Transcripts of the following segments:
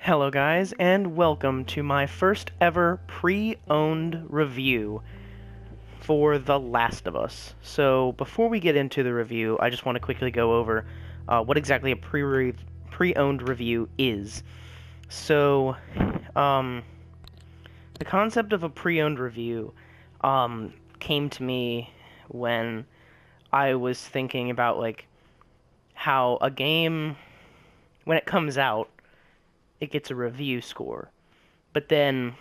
Hello guys, and welcome to my first ever pre-owned review for The Last of Us. So before we get into the review, I just want to quickly go over what exactly a pre-owned review is. So, the concept of a pre-owned review came to me when I was thinking about how a game, when it comes out, it gets a review score. But then,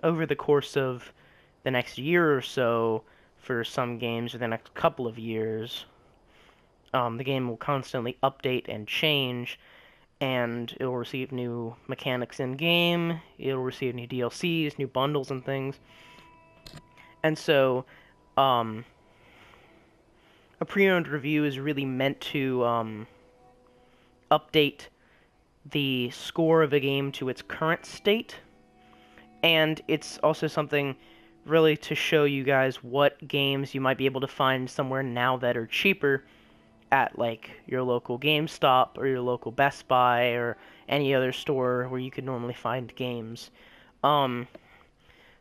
over the course of the next year or so, for some games, or the next couple of years, the game will constantly update and change, and it will receive new mechanics in-game, it will receive new DLCs, new bundles and things. And so, a pre-owned review is really meant to update the score of a game to its current state, and it's also something really to show you guys what games you might be able to find somewhere now that are cheaper at your local GameStop or your local Best Buy or any other store where you could normally find games.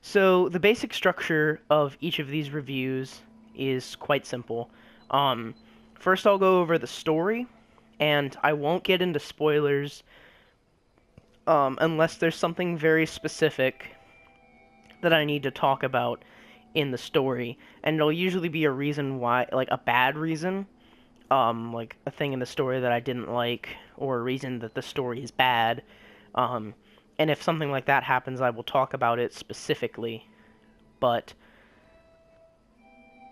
So the basic structure of each of these reviews is quite simple. First I'll go over the story, and I won't get into spoilers unless there's something very specific that I need to talk about in the story. And it'll usually be a reason why, a bad reason, like a thing in the story that I didn't like, or a reason that the story is bad. And if something like that happens, I will talk about it specifically. But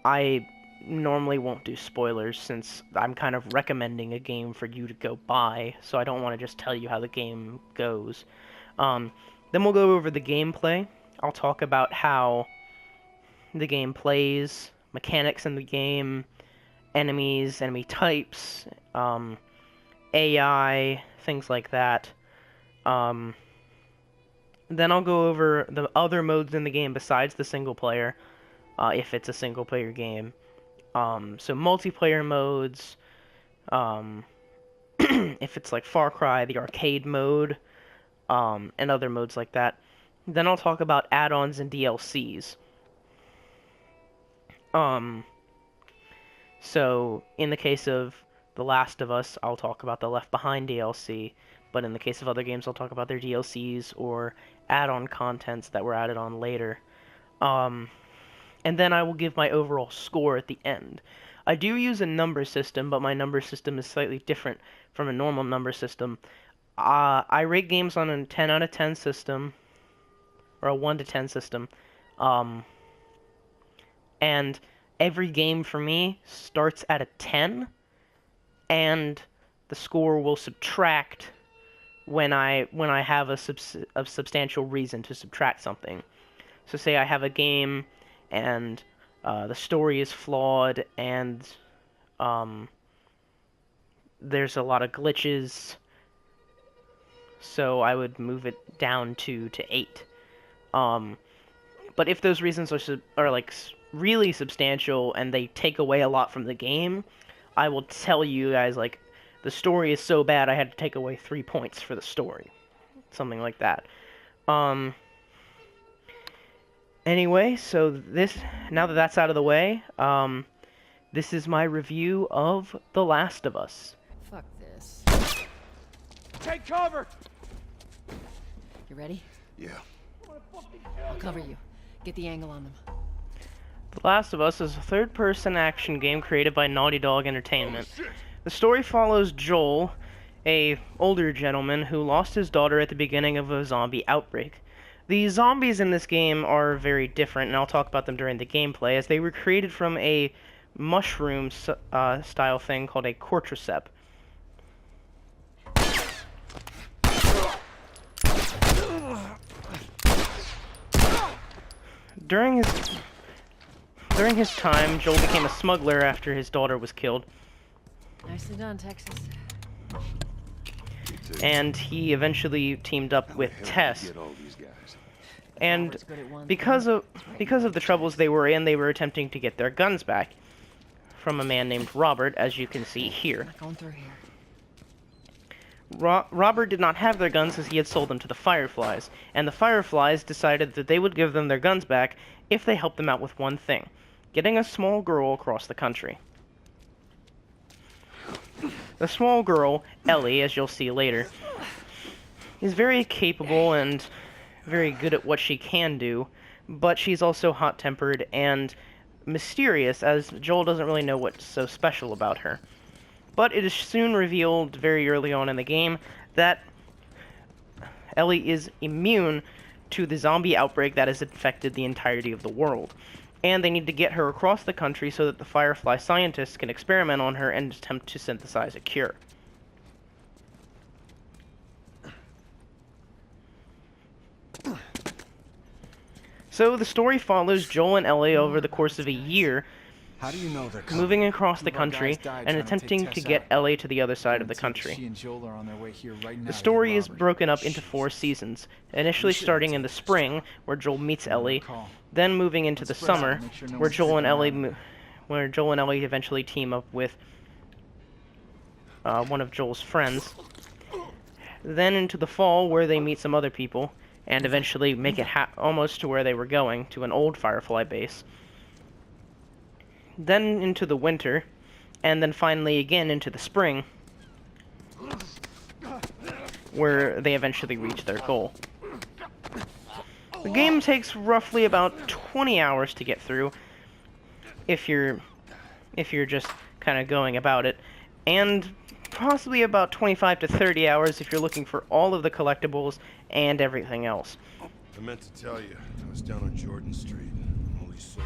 I normally won't do spoilers since I'm kind of recommending a game for you to go buy, so I don't want to just tell you how the game goes. Then we'll go over the gameplay. I'll talk about how the game plays, mechanics in the game, enemies, enemy types, AI, things like that. Then I'll go over the other modes in the game besides the single player, if it's a single player game. So multiplayer modes, if it's like Far Cry, the arcade mode, and other modes like that. Then I'll talk about add-ons and DLCs. So in the case of The Last of Us, I'll talk about the Left Behind DLC, but in the case of other games, I'll talk about their DLCs or add-on contents that were added on later. And then I will give my overall score at the end. I do use a number system, but my number system is slightly different from a normal number system. I rate games on a 10 out of 10 system, or a 1 to 10 system, and every game for me starts at a 10, and the score will subtract when I have a substantial reason to subtract something. So say I have a game and the story is flawed, and there's a lot of glitches, so I would move it down to 8. But if those reasons are really substantial and they take away a lot from the game, I will tell you guys, the story is so bad I had to take away 3 points for the story. Something like that. Anyway, so now that that's out of the way, this is my review of The Last of Us. Fuck this. Take cover! You ready? Yeah. I'll cover you. Get the angle on them. The Last of Us is a third-person action game created by Naughty Dog Entertainment. Oh, The story follows Joel, a older gentleman who lost his daughter at the beginning of a zombie outbreak. The zombies in this game are very different, and I'll talk about them during the gameplay, as they were created from a mushroom style thing called a cordyceps. During his time, Joel became a smuggler after his daughter was killed. Nicely done, Texas. And he eventually teamed up with Tess. And because of the troubles they were in, they were attempting to get their guns back from a man named Robert, as you can see here. Not going through here. Robert did not have their guns as he had sold them to the Fireflies, and the Fireflies decided that they would give them their guns back if they helped them out with one thing: getting a small girl across the country. The small girl, Ellie, as you'll see later, is very capable and very good at what she can do, but she's also hot-tempered and mysterious, as Joel doesn't really know what's so special about her. But it is soon revealed very early on in the game that Ellie is immune to the zombie outbreak that has infected the entirety of the world. And they need to get her across the country so that the Firefly scientists can experiment on her and attempt to synthesize a cure. So the story follows Joel and Ellie over the course of a year, How do you know they're coming? moving across the One of our country guys died and trying to attempting take to Tess get out. Ellie to the other side of the She country. and Joel are on their way here right now The to story get is Robert. broken up into 4 seasons, initially starting in the spring, where Joel meets Ellie, then moving into the summer, where Joel and Ellie eventually team up with one of Joel's friends, then into the fall, where they meet some other people, and eventually make it almost to where they were going, to an old Firefly base. Then into the winter, and then finally again into the spring, where they eventually reach their goal. The game takes roughly about 20 hours to get through, if you're just kind of going about it, and possibly about 25 to 30 hours if you're looking for all of the collectibles and everything else. I meant to tell you, I was down on Jordan Street. Only so.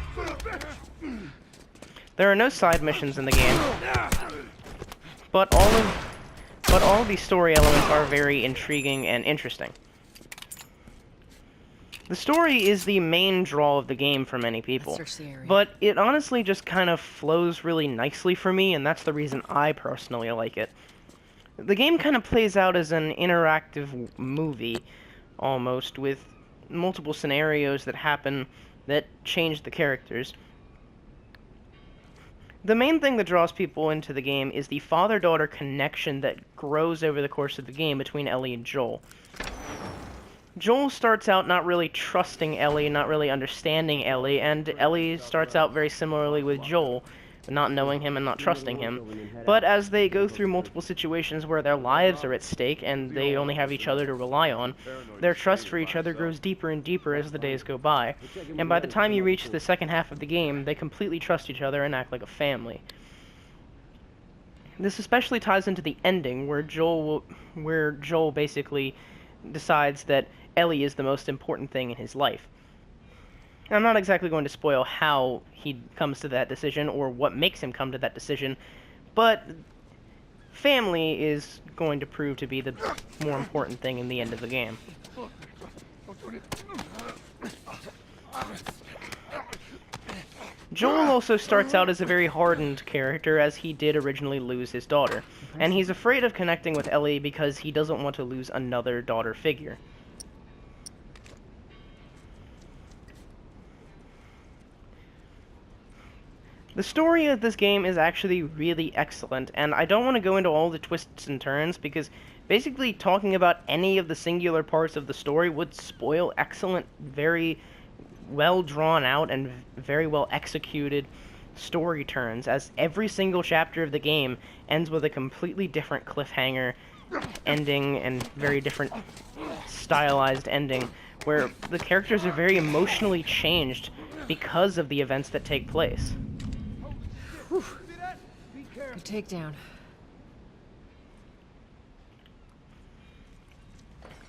There are no side missions in the game, but all of these story elements are very intriguing and interesting. The story is the main draw of the game for many people, Let's search the area. but it honestly just kind of flows really nicely for me, and that's the reason I personally like it. The game kind of plays out as an interactive movie, almost, with multiple scenarios that happen that change the characters. The main thing that draws people into the game is the father-daughter connection that grows over the course of the game between Ellie and Joel. Joel starts out not really trusting Ellie, not really understanding Ellie, and Ellie starts out very similarly with Joel, not knowing him and not trusting him. But as they go through multiple situations where their lives are at stake and they only have each other to rely on, their trust for each other grows deeper and deeper as the days go by. And by the time you reach the second half of the game, they completely trust each other and act like a family. This especially ties into the ending, where Joel basically decides that Ellie is the most important thing in his life. I'm not exactly going to spoil how he comes to that decision or what makes him come to that decision, but family is going to prove to be the more important thing in the end of the game. Joel also starts out as a very hardened character, as he did originally lose his daughter, and he's afraid of connecting with Ellie because he doesn't want to lose another daughter figure. The story of this game is actually really excellent, and I don't want to go into all the twists and turns because basically talking about any of the singular parts of the story would spoil excellent, very well drawn out and very well executed story turns, as every single chapter of the game ends with a completely different cliffhanger ending and very different stylized ending, where the characters are very emotionally changed because of the events that take place. Good takedown.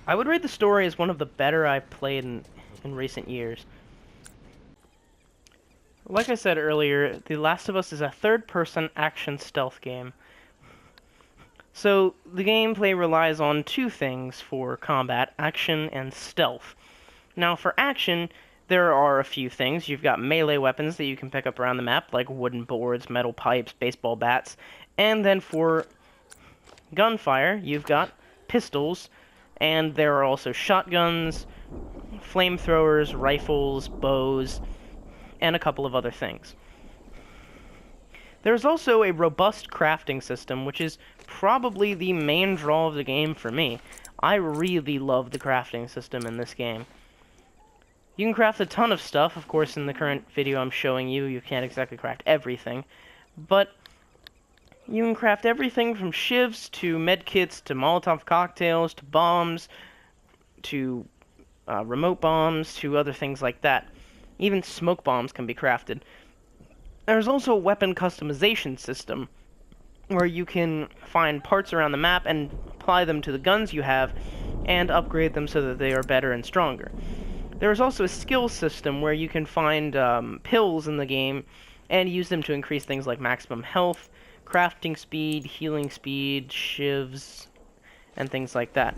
I would rate the story as one of the better I've played in recent years. Like I said earlier, The Last of Us is a third-person action stealth game. So, the gameplay relies on 2 things for combat: action and stealth. Now, for action, there are a few things. You've got melee weapons that you can pick up around the map, like wooden boards, metal pipes, baseball bats. And then for gunfire, you've got pistols, and there are also shotguns, flamethrowers, rifles, bows, and a couple of other things. There's also a robust crafting system, which is probably the main draw of the game for me. I really love the crafting system in this game. You can craft a ton of stuff. Of course, in the current video I'm showing you, you can't exactly craft everything. But you can craft everything from shivs to medkits to Molotov cocktails to bombs to remote bombs to other things like that. Even smoke bombs can be crafted. There's also a weapon customization system where you can find parts around the map and apply them to the guns you have and upgrade them so that they are better and stronger. There is also a skill system where you can find pills in the game and use them to increase things like maximum health, crafting speed, healing speed, shivs, and things like that.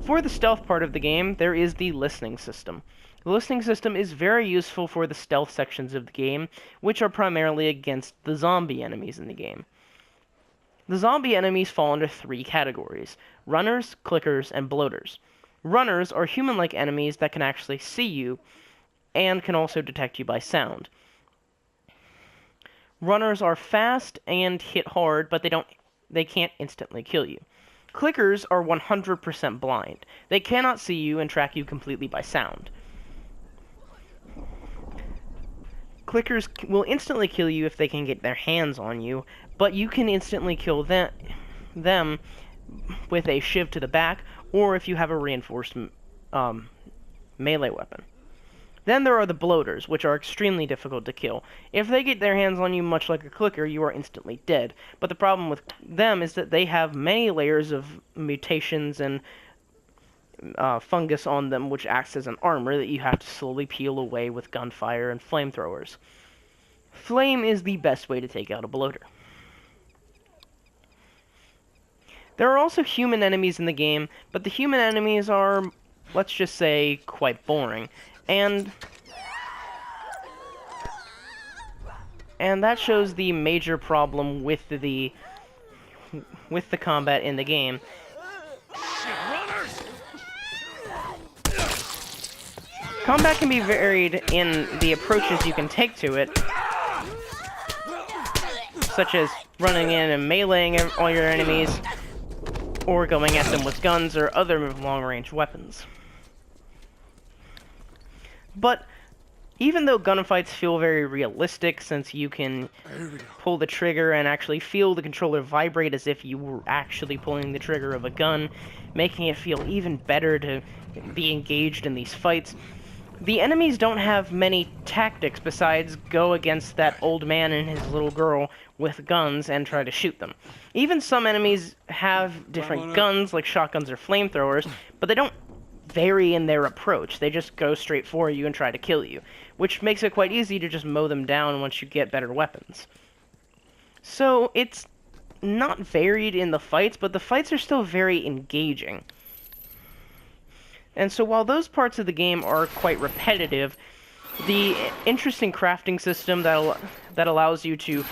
For the stealth part of the game, there is the listening system. The listening system is very useful for the stealth sections of the game, which are primarily against the zombie enemies in the game. The zombie enemies fall under 3 categories: runners, clickers, and bloaters. Runners are human-like enemies that can actually see you, and can also detect you by sound. Runners are fast and hit hard, but they can't instantly kill you. Clickers are 100% blind. They cannot see you and track you completely by sound. Clickers will instantly kill you if they can get their hands on you, but you can instantly kill them with a shiv to the back, or if you have a reinforced melee weapon. Then there are the bloaters, which are extremely difficult to kill. If they get their hands on you much like a clicker, you are instantly dead. But the problem with them is that they have many layers of mutations and fungus on them, which acts as an armor that you have to slowly peel away with gunfire and flamethrowers. Flame is the best way to take out a bloater. There are also human enemies in the game, but the human enemies are, let's just say, quite boring. And that shows the major problem with the combat in the game. Combat can be varied in the approaches you can take to it, such as running in and meleeing all your enemies, or going at them with guns or other long-range weapons. But even though gunfights feel very realistic, since you can pull the trigger and actually feel the controller vibrate as if you were actually pulling the trigger of a gun, making it feel even better to be engaged in these fights, the enemies don't have many tactics besides go against that old man and his little girl with guns and try to shoot them. Even some enemies have different guns, like shotguns or flamethrowers, but they don't vary in their approach. They just go straight for you and try to kill you, which makes it quite easy to just mow them down once you get better weapons. So it's not varied in the fights, but the fights are still very engaging. And so while those parts of the game are quite repetitive, the interesting crafting system that allows you to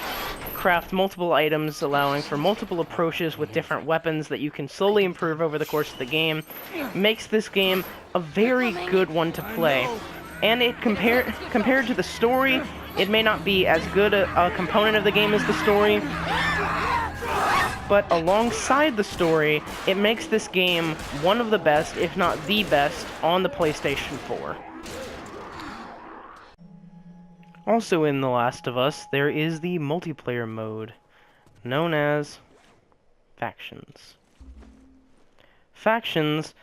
craft multiple items, allowing for multiple approaches with different weapons that you can slowly improve over the course of the game, makes this game a very good one to play. And it compared to the story, it may not be as good a component of the game as the story, but alongside the story, it makes this game one of the best, if not the best, on the PlayStation 4. Also in The Last of Us, there is the multiplayer mode, known as Factions. Factions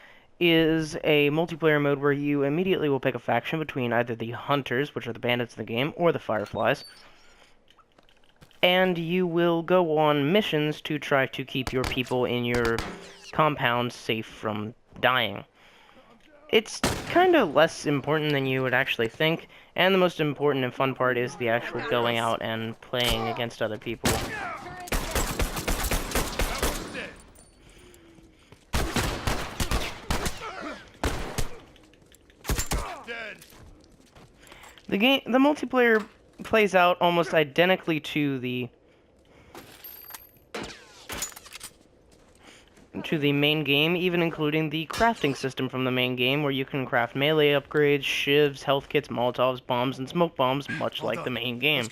is a multiplayer mode where you immediately will pick a faction between either the Hunters, which are the bandits in the game, or the Fireflies, and you will go on missions to try to keep your people in your compound safe from dying. It's kind of less important than you would actually think, and the most important and fun part is the actual going out and playing against other people. The multiplayer plays out almost identically to the main game, even including the crafting system from the main game, where you can craft melee upgrades, shivs, health kits, molotovs, bombs, and smoke bombs, much like the main game.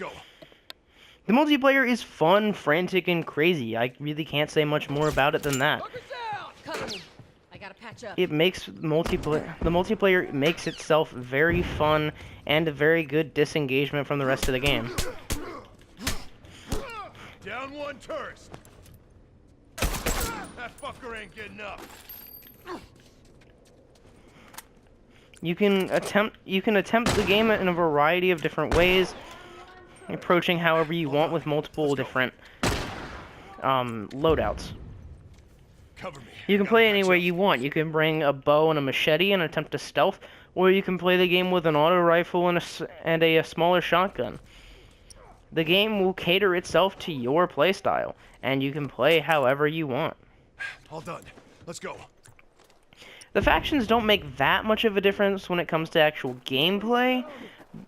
The multiplayer is fun, frantic, and crazy. I really can't say much more about it than that. Cover me. I gotta patch up. It makes the multiplayer makes itself very fun and a very good disengagement from the rest of the game. Down one tourist. That fucker ain't getting up. You can attempt the game in a variety of different ways, approaching however you want with multiple different loadouts. Cover me. You can play any way you want. You can bring a bow and a machete and attempt to stealth, or you can play the game with an auto rifle and a smaller shotgun. The game will cater itself to your playstyle, and you can play however you want. All done. Let's go. The factions don't make that much of a difference when it comes to actual gameplay,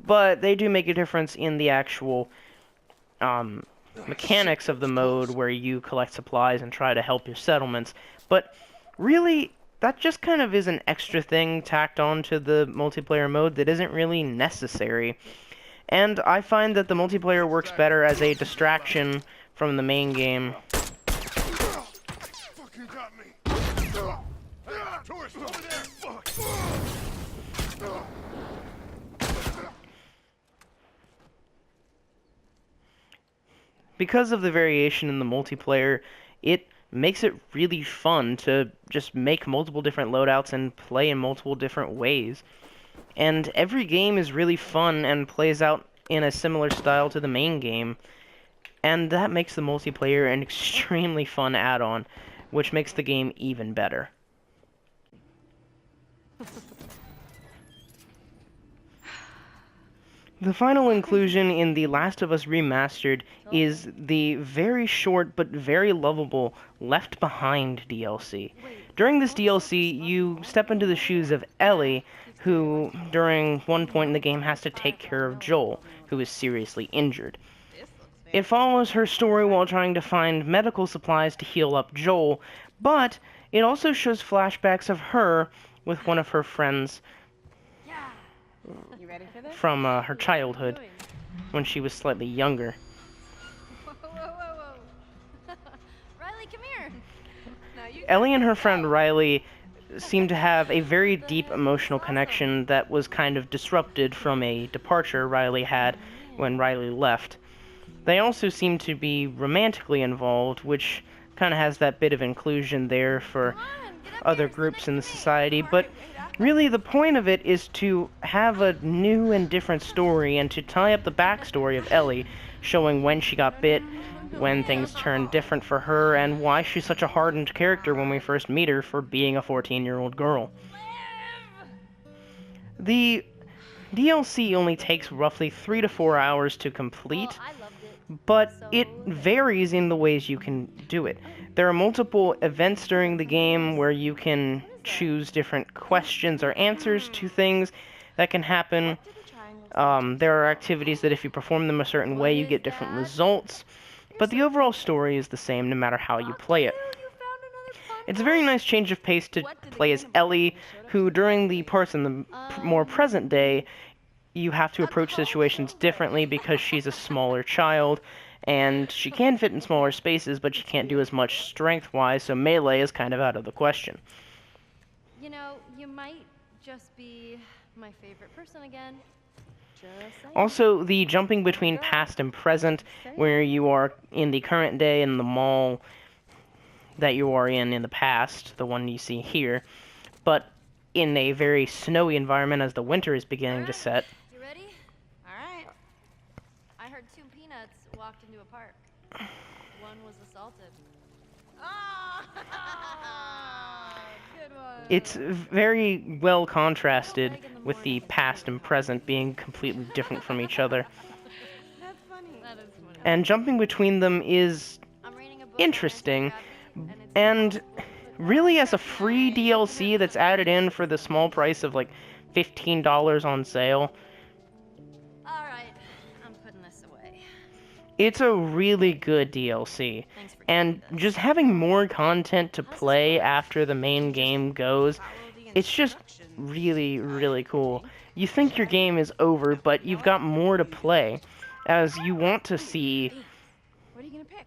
but they do make a difference in the actual mechanics of the mode where you collect supplies and try to help your settlements. But really, that just kind of is an extra thing tacked on to the multiplayer mode that isn't really necessary. And I find that the multiplayer works better as a distraction from the main game. Fucking got me. Hey, tourist over there. Fuck. Because of the variation in the multiplayer, it makes it really fun to just make multiple different loadouts and play in multiple different ways. And every game is really fun and plays out in a similar style to the main game. And that makes the multiplayer an extremely fun add-on, which makes the game even better. The final inclusion in The Last of Us Remastered is the very short but very lovable Left Behind DLC. During this DLC, you step into the shoes of Ellie, who, during one point in the game, has to take care of Joel, who is seriously injured. It follows her story while trying to find medical supplies to heal up Joel, but it also shows flashbacks of her with one of her friends You ready for this? from her childhood, when she was slightly younger. Whoa. Riley, come here. No, you Ellie and her friend Riley seem to have a very deep emotional connection that was kind of disrupted from a departure Riley had when Riley left. They also seem to be romantically involved, which kind of has that bit of inclusion there for other groups in the society, but really the point of it is to have a new and different story and to tie up the backstory of Ellie, showing when she got bit, when things turned different for her, and why she's such a hardened character when we first meet her for being a 14-year-old girl. The DLC only takes roughly 3 to 4 hours to complete, but it varies in the ways you can do it. There are multiple events during the game where you can choose different questions or answers to things that can happen. There are activities that if you perform them a certain way, you get different results, but the overall story is the same no matter how you play it. It's a very nice change of pace to play as Ellie, who during the parts in the more present day, you have to approach situations differently because she's a smaller child, and she can fit in smaller spaces, but she can't do as much strength-wise, so melee is kind of out of the question. You know, you might just be my favorite person again. Just saying. Also, the jumping between past and present, where you are in the current day in the mall that you are in the past, the one you see here, but in a very snowy environment as the winter is beginning to set. You ready? All right. I heard 2 peanuts walked into a park. One was assaulted. Ah! Good one. It's very well contrasted with the past and present being completely different from each other. That's funny. That is funny. And jumping between them is I'm reading a book interesting, and really as a free DLC that's added in for the small price of like $15 on sale, All right. I'm putting this away. it's a really good DLC. Thanks for And giving me this. just having more content to play after the main game goes, it's just really, really cool. You think your game is over, but you've got more to play. as you want to see What are you gonna pick?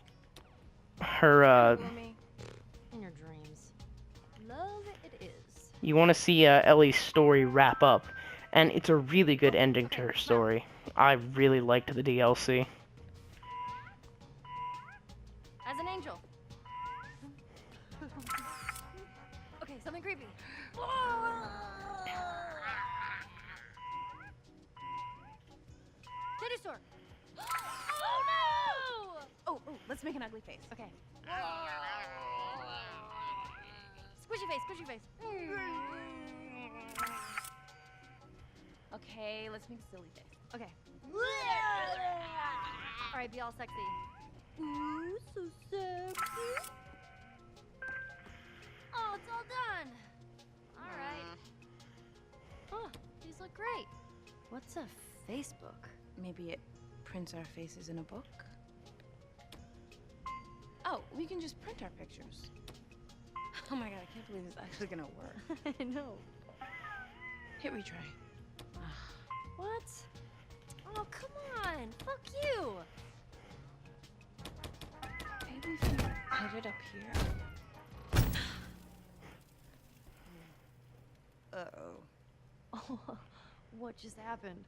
her, In your dreams. Love it is. you want to see Ellie's story wrap up, and it's a really good ending to her story. I really liked the DLC. As an angel. Okay, something creepy. Titty store. Oh no! Oh, let's make an ugly face. Okay. Squishy face, squishy face. Okay, let's make a silly face. Okay. Alright, be all sexy. Ooh, so sexy. Oh, it's all done. Alright. Huh, these look great. What's a Facebook? Maybe it prints our faces in a book? Oh, we can just print our pictures. Oh my god, I can't believe this is actually gonna work. I know. Hit retry. What? Oh, come on. Fuck you. Maybe if you put it up here. Uh-oh. Oh, what just happened?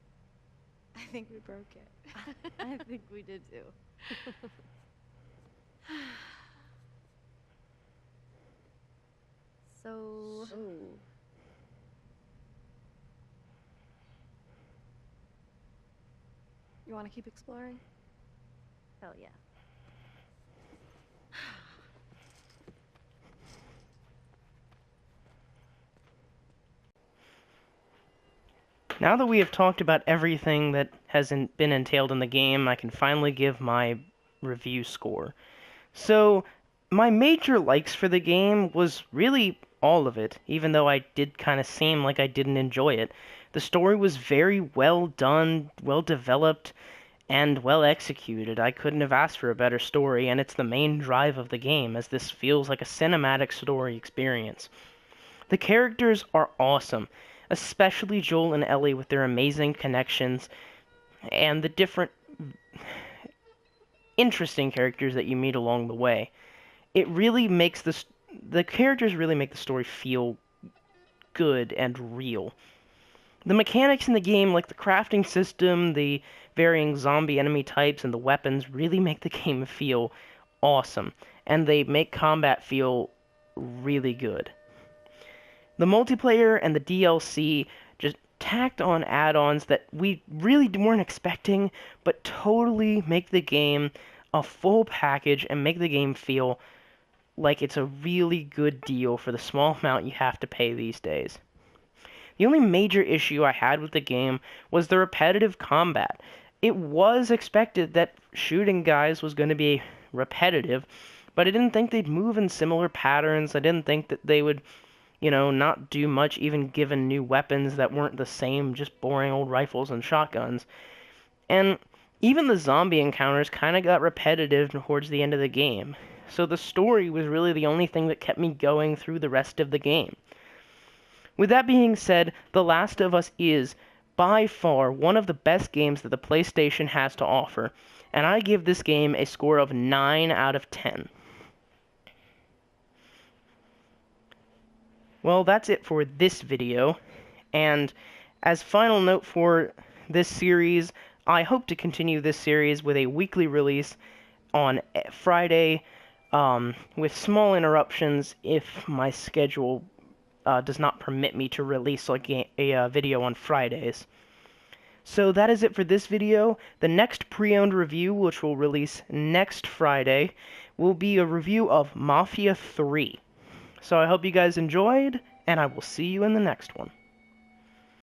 I think we broke it. I think we did too. So... You want to keep exploring? Hell yeah. Now that we have talked about everything that has been entailed in the game, I can finally give my review score. So, my major likes for the game was really all of it, even though I did kind of seem like I didn't enjoy it. The story was very well done, well developed, and well executed. I couldn't have asked for a better story, and it's the main drive of the game, as this feels like a cinematic story experience. The characters are awesome, especially Joel and Ellie with their amazing connections, and the different interesting characters that you meet along the way. It really makes the characters really make the story feel good and real. The mechanics in the game, like the crafting system, the varying zombie enemy types, and the weapons, really make the game feel awesome, and they make combat feel really good. The multiplayer and the DLC just tacked on add-ons that we really weren't expecting, but totally make the game a full package and make the game feel like it's a really good deal for the small amount you have to pay these days. The only major issue I had with the game was the repetitive combat. It was expected that shooting guys was going to be repetitive, but I didn't think they'd move in similar patterns. I didn't think that they would, not do much even given new weapons that weren't the same, just boring old rifles and shotguns. And even the zombie encounters kind of got repetitive towards the end of the game. So the story was really the only thing that kept me going through the rest of the game. With that being said, The Last of Us is, by far, one of the best games that the PlayStation has to offer, and I give this game a score of 9 out of 10. Well, that's it for this video, and as final note for this series, I hope to continue this series with a weekly release on Friday, with small interruptions if my schedule does not permit me to release a video on Fridays. So that is it for this video. The next pre-owned review, which will release next Friday, will be a review of Mafia 3. So I hope you guys enjoyed, and I will see you in the next one.